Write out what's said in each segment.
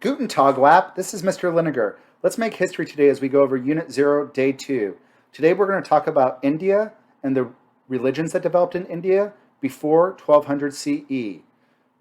Guten Tag, WAP. This is Mr. Linegar. Let's make history today as we go over Unit 0, Day 2. Today we're going to talk about India and the religions that developed in India before 1200 CE.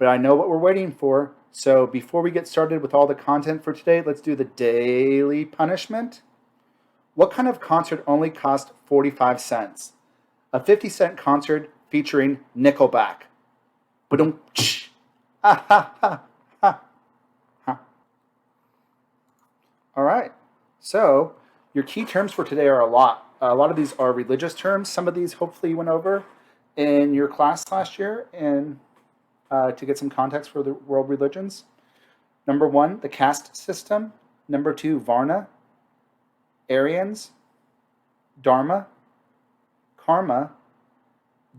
But I know what we're waiting for, so before we get started with all the content for today, let's do the daily punishment. What kind of concert only cost 45 cents? A 50-cent concert featuring Nickelback. Ba-dum, tsh. Ha ha ha ha. All right, so your key terms for today are a lot. A lot of these are religious terms. Some of these hopefully you went over in your class last year and to get some context for the world religions. Number 1, the caste system. Number 2, Varna, Aryans, Dharma, Karma,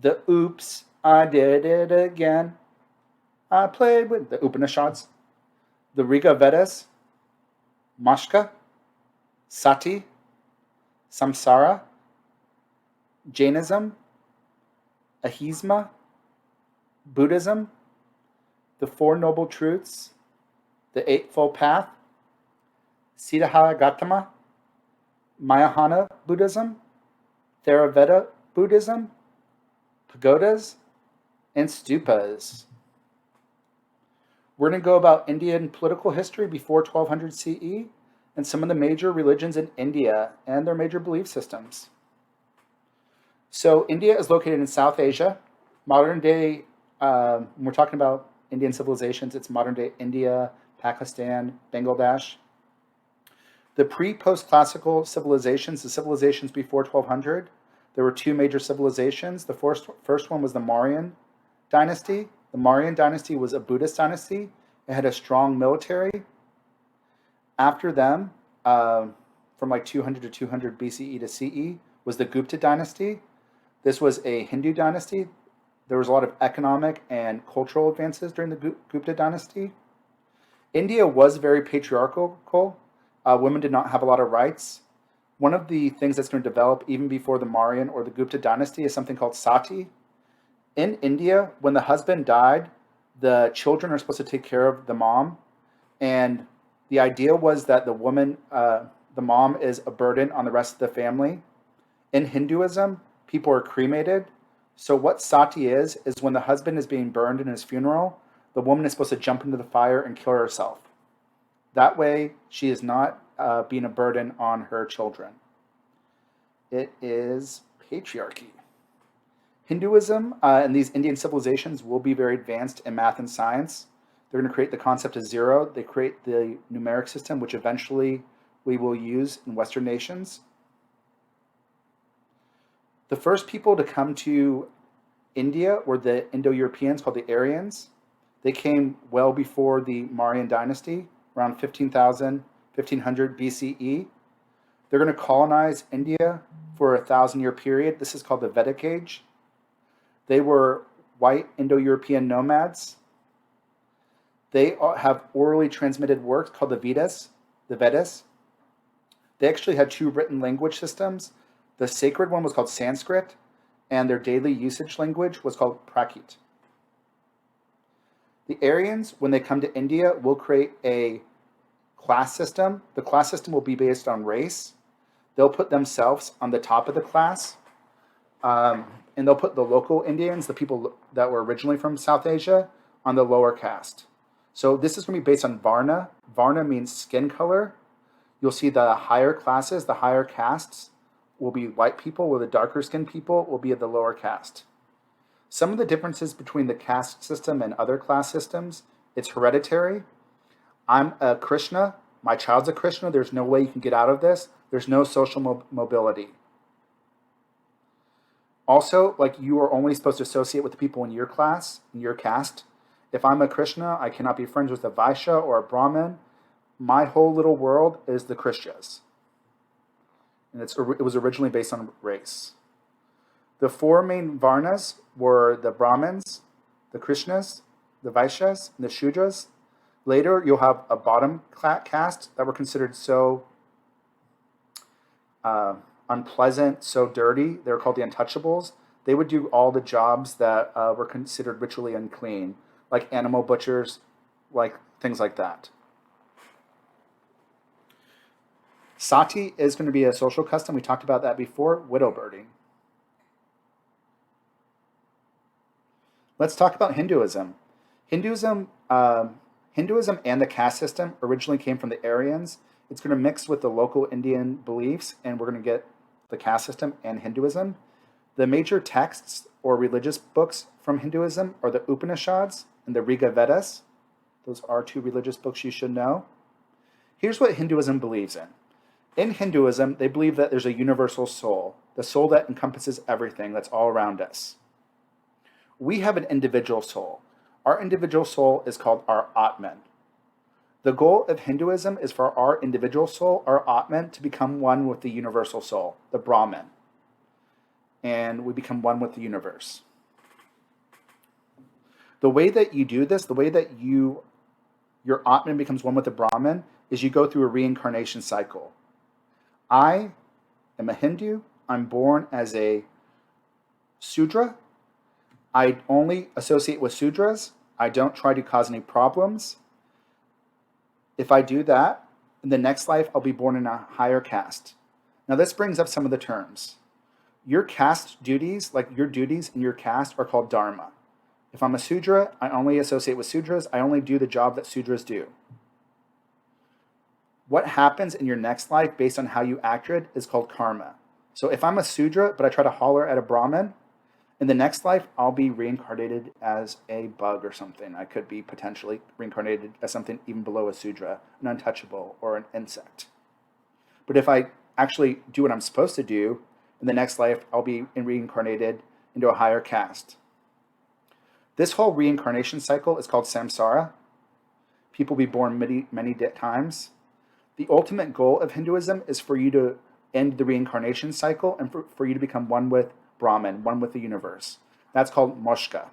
the oops, I did it again. I played with the Upanishads, the Riga Vedas, Mashka, Sati, Samsara, Jainism, Ahisma, Buddhism, the Four Noble Truths, the Eightfold Path, Siddhartha Gautama, Mahayana Buddhism, Theravada Buddhism, Pagodas, and Stupas. We're going to go about Indian political history before 1200 CE and some of the major religions in India and their major belief systems. So India is located in South Asia. Modern day, when we're talking about Indian civilizations, it's modern day India, Pakistan, Bangladesh. The pre-post-classical civilizations, the civilizations before 1200, there were two major civilizations. The first one was the Mauryan dynasty. The Mauryan dynasty was a Buddhist dynasty. It had a strong military. After them, from like 200 to 200 BCE to CE, was the Gupta dynasty. This was a Hindu dynasty. There was a lot of economic and cultural advances during the Gupta dynasty. India was very patriarchal. Women did not have a lot of rights. One of the things that's going to develop even before the Mauryan or the Gupta dynasty is something called sati. In India, when the husband died, the children are supposed to take care of the mom. And the idea was that the woman, the mom, is a burden on the rest of the family. In Hinduism, people are cremated. So what sati is when the husband is being burned in his funeral, the woman is supposed to jump into the fire and kill herself. That way, she is not being a burden on her children. It is patriarchy. Hinduism and these Indian civilizations will be very advanced in math and science. They're going to create the concept of zero. They create the numeric system, which eventually we will use in Western nations. The first people to come to India were the Indo-Europeans called the Aryans. They came well before the Mauryan dynasty, around 1500 BCE. They're going to colonize India for a 1,000-year period. This is called the Vedic Age. They were white Indo-European nomads. They have orally transmitted works called the Vedas. They actually had two written language systems. The sacred one was called Sanskrit, and their daily usage language was called Prakrit. The Aryans, when they come to India, will create a class system. The class system will be based on race. They'll put themselves on the top of the class. And they'll put the local Indians, the people that were originally from South Asia, on the lower caste. So this is going to be based on Varna. Varna means skin color. You'll see the higher classes, the higher castes, will be white people, while the darker skinned people will be at the lower caste. Some of the differences between the caste system and other class systems, it's hereditary. I'm a Krishna. My child's a Krishna. There's no way you can get out of this. There's no social mobility. Also, like, you are only supposed to associate with the people in your class, in your caste. If I'm a Krishna, I cannot be friends with a Vaishya or a Brahmin. My whole little world is the Krishyas. And it was originally based on race. The four main Varnas were the Brahmins, the Krishnas, the Vaishyas, and the Shudras. Later, you'll have a bottom caste that were considered so unpleasant, so dirty. They were called the untouchables. They would do all the jobs that were considered ritually unclean, like animal butchers, like things like that. Sati is going to be a social custom. We talked about that before, widow birding. Let's talk about Hinduism. Hinduism and the caste system originally came from the Aryans. It's going to mix with the local Indian beliefs, and we're going to get the caste system and Hinduism. The major texts or religious books from Hinduism are the Upanishads and the Riga Vedas. Those are two religious books you should know. Here's what Hinduism believes in. In Hinduism, they believe that there's a universal soul, the soul that encompasses everything that's all around us. We have an individual soul. Our individual soul is called our Atman. The goal of Hinduism is for our individual soul, our Atman, to become one with the universal soul, the Brahman. And we become one with the universe. The way that you do this, the way that your Atman becomes one with the Brahman, is you go through a reincarnation cycle. I am a Hindu. I'm born as a Sudra. I only associate with Sudras. I don't try to cause any problems. If I do that, in the next life, I'll be born in a higher caste. Now, this brings up some of the terms. Your caste duties, like your duties in your caste, are called dharma. If I'm a Sudra, I only associate with Sudras. I only do the job that Sudras do. What happens in your next life based on how you acted is called karma. So if I'm a Sudra, but I try to holler at a Brahmin, in the next life, I'll be reincarnated as a bug or something. I could be potentially reincarnated as something even below a Sudra, an untouchable, or an insect. But if I actually do what I'm supposed to do, in the next life, I'll be reincarnated into a higher caste. This whole reincarnation cycle is called samsara. People be born many times. The ultimate goal of Hinduism is for you to end the reincarnation cycle and for you to become one with Brahman, one with the universe. That's called moksha.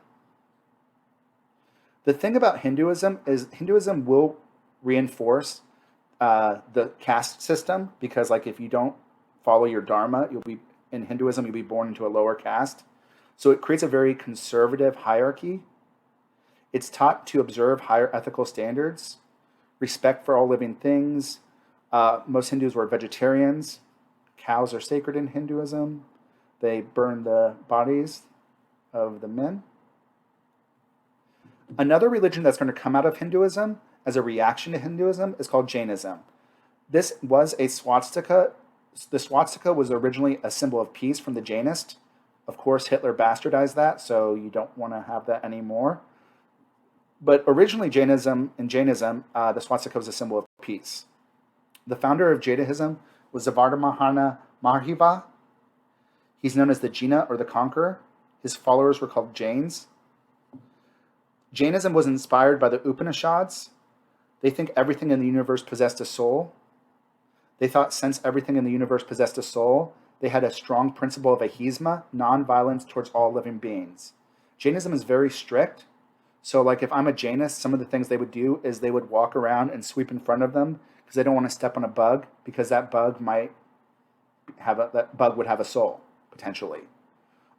The thing about Hinduism is Hinduism will reinforce the caste system, because like if you don't follow your dharma, in Hinduism you'll be born into a lower caste. So it creates a very conservative hierarchy. It's taught to observe higher ethical standards, respect for all living things. Most Hindus were vegetarians. Cows are sacred in Hinduism. They burn the bodies of the men. Another religion that's going to come out of Hinduism as a reaction to Hinduism is called Jainism. This was a swastika. The swastika was originally a symbol of peace from the Jainists. Of course, Hitler bastardized that, so you don't want to have that anymore. But originally, the swastika was a symbol of peace. The founder of Jainism was Zavardhamana Mahariva. He's known as the Jina, or the Conqueror. His followers were called Jains. Jainism was inspired by the Upanishads. They think everything in the universe possessed a soul. They thought since everything in the universe possessed a soul, they had a strong principle of ahimsa, non-violence towards all living beings. Jainism is very strict. So like if I'm a Jainist, some of the things they would do is they would walk around and sweep in front of them because they don't want to step on a bug, because that bug would have a soul, potentially.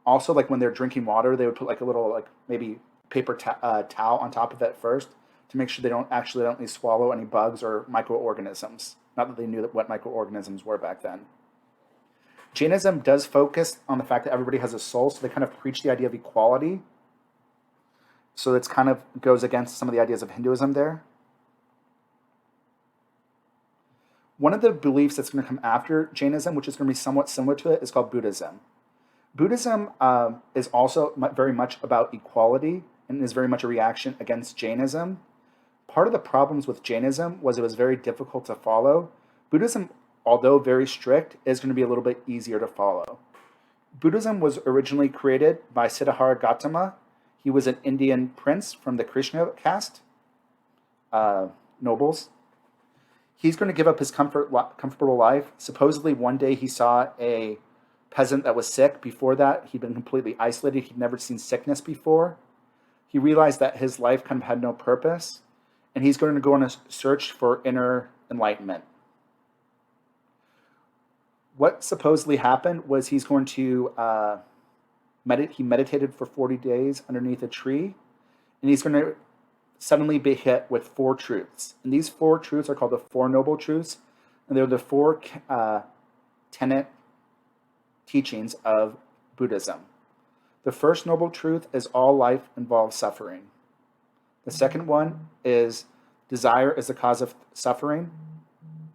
Also, like when they're drinking water, they would put like a little, like maybe paper towel on top of it first to make sure they don't accidentally swallow any bugs or microorganisms. Not that they knew what microorganisms were back then. Jainism does focus on the fact that everybody has a soul, so they kind of preach the idea of equality. So it's kind of goes against some of the ideas of Hinduism there. One of the beliefs that's going to come after Jainism, which is going to be somewhat similar to it, is called Buddhism. Buddhism is also very much about equality and is very much a reaction against Jainism. Part of the problems with Jainism was it was very difficult to follow. Buddhism, although very strict, is going to be a little bit easier to follow. Buddhism was originally created by Siddhartha Gautama. He was an Indian prince from the Krishna caste, nobles. He's going to give up his comfortable life. Supposedly one day he saw a peasant that was sick. Before that, he'd been completely isolated. He'd never seen sickness before. He realized that his life kind of had no purpose, and he's going to go on a search for inner enlightenment. What supposedly happened was he's going to he meditated for 40 days underneath a tree, and he's going to suddenly be hit with 4 truths. And these 4 truths are called the 4 Noble Truths, And they're the four tenet teachings of Buddhism. The first noble truth is all life involves suffering. The second one is desire is the cause of suffering.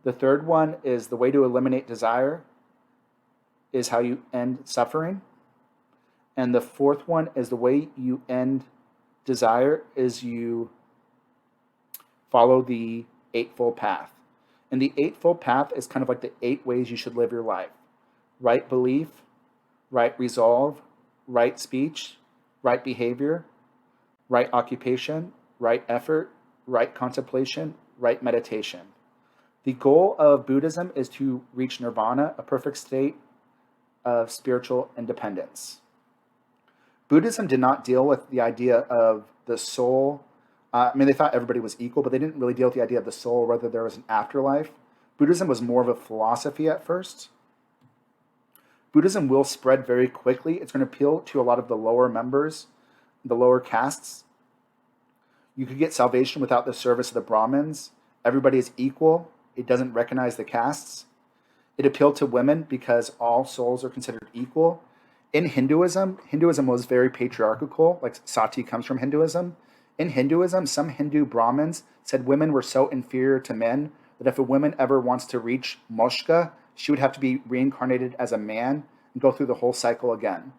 The third one is the way to eliminate desire is how you end suffering. And the fourth one is the way you end desire is you follow the Eightfold Path. And the Eightfold Path is kind of like the 8 ways you should live your life. Right belief, right resolve, right speech, right behavior, right occupation, right effort, right contemplation, right meditation. The goal of Buddhism is to reach nirvana, a perfect state of spiritual independence. Buddhism did not deal with the idea of the soul. They thought everybody was equal, but they didn't really deal with the idea of the soul, whether there was an afterlife. Buddhism was more of a philosophy at first. Buddhism will spread very quickly. It's going to appeal to a lot of the lower members, the lower castes. You could get salvation without the service of the Brahmins. Everybody is equal. It doesn't recognize the castes. It appealed to women because all souls are considered equal. In Hinduism was very patriarchal, like sati comes from Hinduism. In Hinduism, some Hindu Brahmins said women were so inferior to men that if a woman ever wants to reach moksha, she would have to be reincarnated as a man and go through the whole cycle again.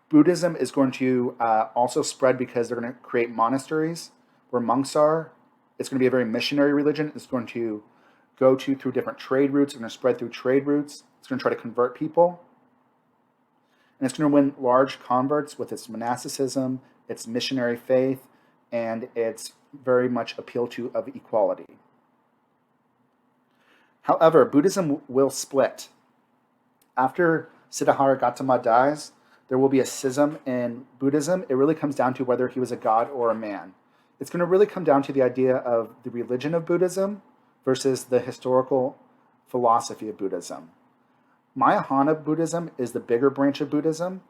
Buddhism is going to also spread because they're going to create monasteries where monks are. It's going to be a very missionary religion. It's going to go through different trade routes. It's going to spread through trade routes. It's going to try to convert people. And it's going to win large converts with its monasticism, its missionary faith, and its very much appeal to of equality. However, Buddhism will split. After Siddhartha Gautama dies, there will be a schism in Buddhism. It really comes down to whether he was a god or a man. It's going to really come down to the idea of the religion of Buddhism versus the historical philosophy of Buddhism. Mahayana Buddhism is the bigger branch of Buddhism,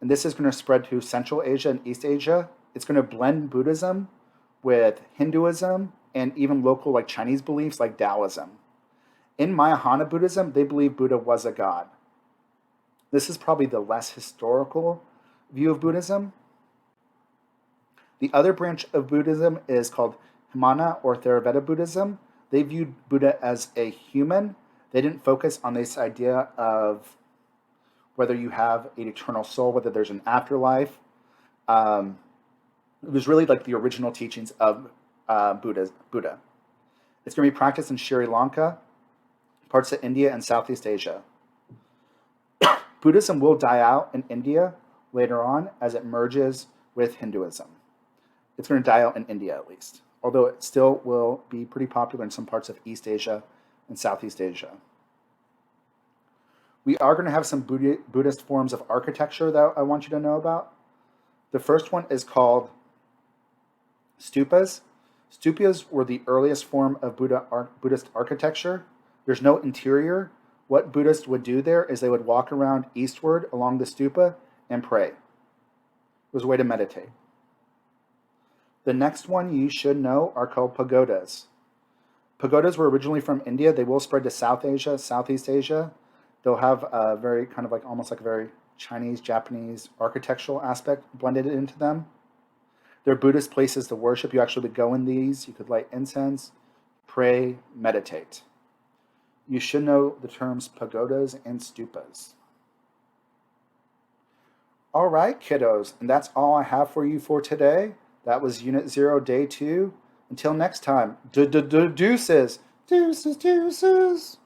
and this is going to spread to Central Asia and East Asia. It's going to blend Buddhism with Hinduism and even local like Chinese beliefs like Taoism. In Mahayana Buddhism, they believe Buddha was a god. This is probably the less historical view of Buddhism. The other branch of Buddhism is called Himana or Theravada Buddhism. They viewed Buddha as a human. They didn't focus on this idea of whether you have an eternal soul, whether there's an afterlife. It was really like the original teachings of Buddha. It's going to be practiced in Sri Lanka, parts of India, and Southeast Asia. Buddhism will die out in India later on as it merges with Hinduism. It's going to die out in India at least, although it still will be pretty popular in some parts of East Asia and Southeast Asia. We are going to have some Buddhist forms of architecture that I want you to know about. The first one is called stupas. Stupas were the earliest form of Buddhist architecture. There's no interior. What Buddhists would do there is they would walk around eastward along the stupa and pray. It was a way to meditate. The next one you should know are called pagodas. Pagodas were originally from India. They will spread to South Asia, Southeast Asia. They'll have a very kind of like almost like a very Chinese, Japanese architectural aspect blended into them. They're Buddhist places to worship. You actually would go in these. You could light incense, pray, meditate. You should know the terms pagodas and stupas. All right, kiddos, and that's all I have for you for today. That was Unit 0, Day 2. Until next time, deuces. Deuces, deuces.